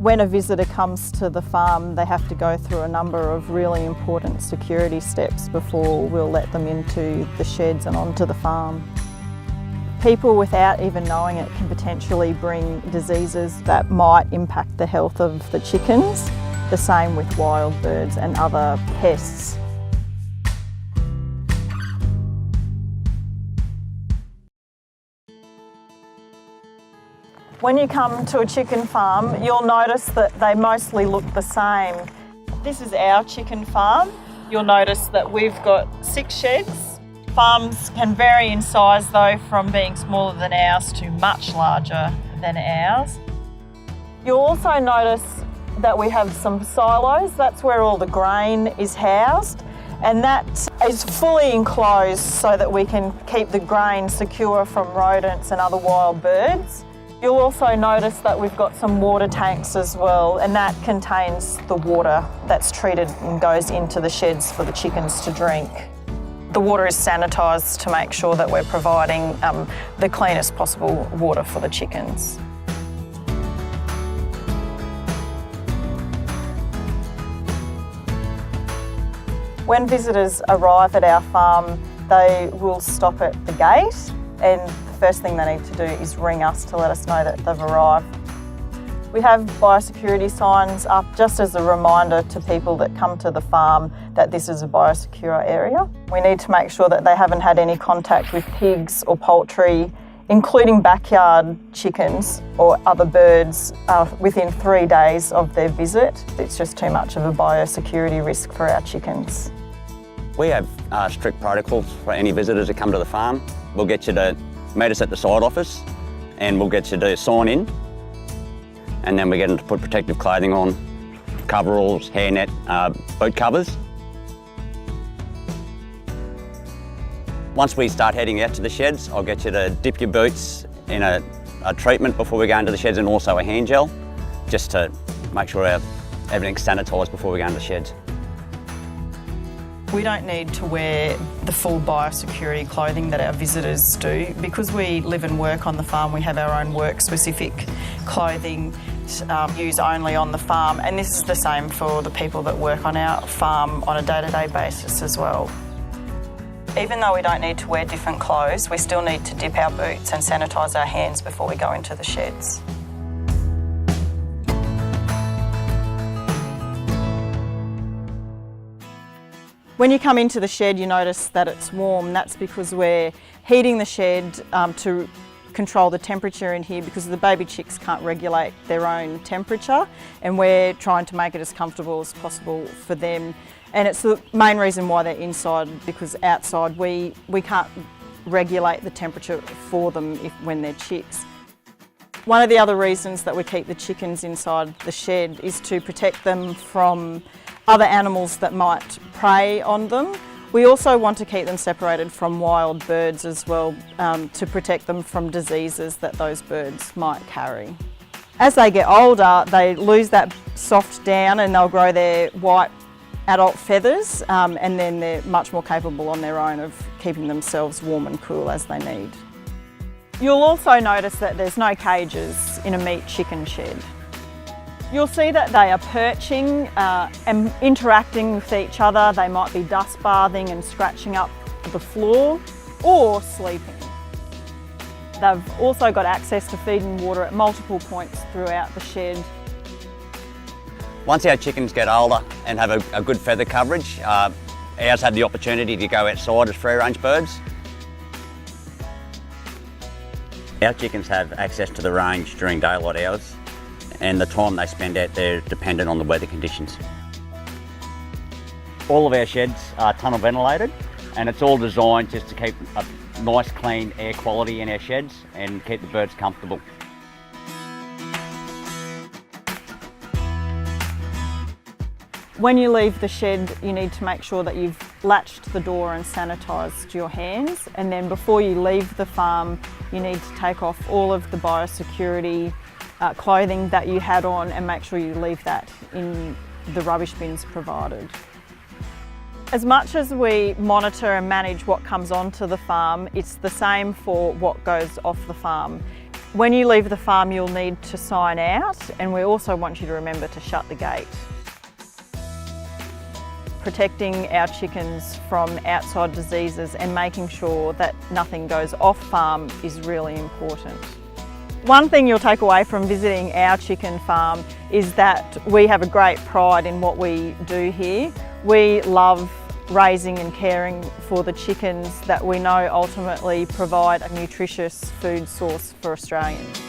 When a visitor comes to the farm, they have to go through a number of really important security steps before we'll let them into the sheds and onto the farm. People, without even knowing it, can potentially bring diseases that might impact the health of the chickens. The same with wild birds and other pests. When you come to a chicken farm, you'll notice that they mostly look the same. This is our chicken farm. You'll notice that we've got 6 sheds. Farms can vary in size though, from being smaller than ours to much larger than ours. You'll also notice that we have some silos. That's where all the grain is housed, and that is fully enclosed so that we can keep the grain secure from rodents and other wild birds. You'll also notice that we've got some water tanks as well, and that contains the water that's treated and goes into the sheds for the chickens to drink. The water is sanitised to make sure that we're providing the cleanest possible water for the chickens. When visitors arrive at our farm, they will stop at the gate, and the first thing they need to do is ring us to let us know that they've arrived. We have biosecurity signs up just as a reminder to people that come to the farm that this is a biosecure area. We need to make sure that they haven't had any contact with pigs or poultry, including backyard chickens or other birds, within 3 days of their visit. It's just too much of a biosecurity risk for our chickens. We have strict protocols for any visitors that come to the farm. We'll get you to meet us at the site office, and we'll get you to sign in, and then we get them to put protective clothing on, coveralls, hairnet, boot covers. Once we start heading out to the sheds, I'll get you to dip your boots in a treatment before we go into the sheds, and also a hand gel, just to make sure everything's sanitised before we go into the sheds. We don't need to wear the full biosecurity clothing that our visitors do. Because we live and work on the farm, we have our own work-specific clothing used only on the farm, and this is the same for the people that work on our farm on a day-to-day basis as well. Even though we don't need to wear different clothes, we still need to dip our boots and sanitise our hands before we go into the sheds. When you come into the shed, you notice that it's warm. That's because we're heating the shed to control the temperature in here, because the baby chicks can't regulate their own temperature, and we're trying to make it as comfortable as possible for them. And it's the main reason why they're inside, because outside we can't regulate the temperature for them when they're chicks. One of the other reasons that we keep the chickens inside the shed is to protect them from other animals that might prey on them. We also want to keep them separated from wild birds as well, to protect them from diseases that those birds might carry. As they get older, they lose that soft down and they'll grow their white adult feathers, and then they're much more capable on their own of keeping themselves warm and cool as they need. You'll also notice that there's no cages in a meat chicken shed. You'll see that they are perching and interacting with each other. They might be dust bathing and scratching up the floor, or sleeping. They've also got access to feed and water at multiple points throughout the shed. Once our chickens get older and have a good feather coverage, ours have the opportunity to go outside as free-range birds. Our chickens have access to the range during daylight hours, and the time they spend out there dependent on the weather conditions. All of our sheds are tunnel ventilated, and it's all designed just to keep a nice clean air quality in our sheds and keep the birds comfortable. When you leave the shed, you need to make sure that you've latched the door and sanitised your hands, and then before you leave the farm, you need to take off all of the biosecurity clothing that you had on and make sure you leave that in the rubbish bins provided. As much as we monitor and manage what comes onto the farm, it's the same for what goes off the farm. When you leave the farm, you'll need to sign out, and we also want you to remember to shut the gate. Protecting our chickens from outside diseases and making sure that nothing goes off farm is really important. One thing you'll take away from visiting our chicken farm is that we have a great pride in what we do here. We love raising and caring for the chickens that we know ultimately provide a nutritious food source for Australians.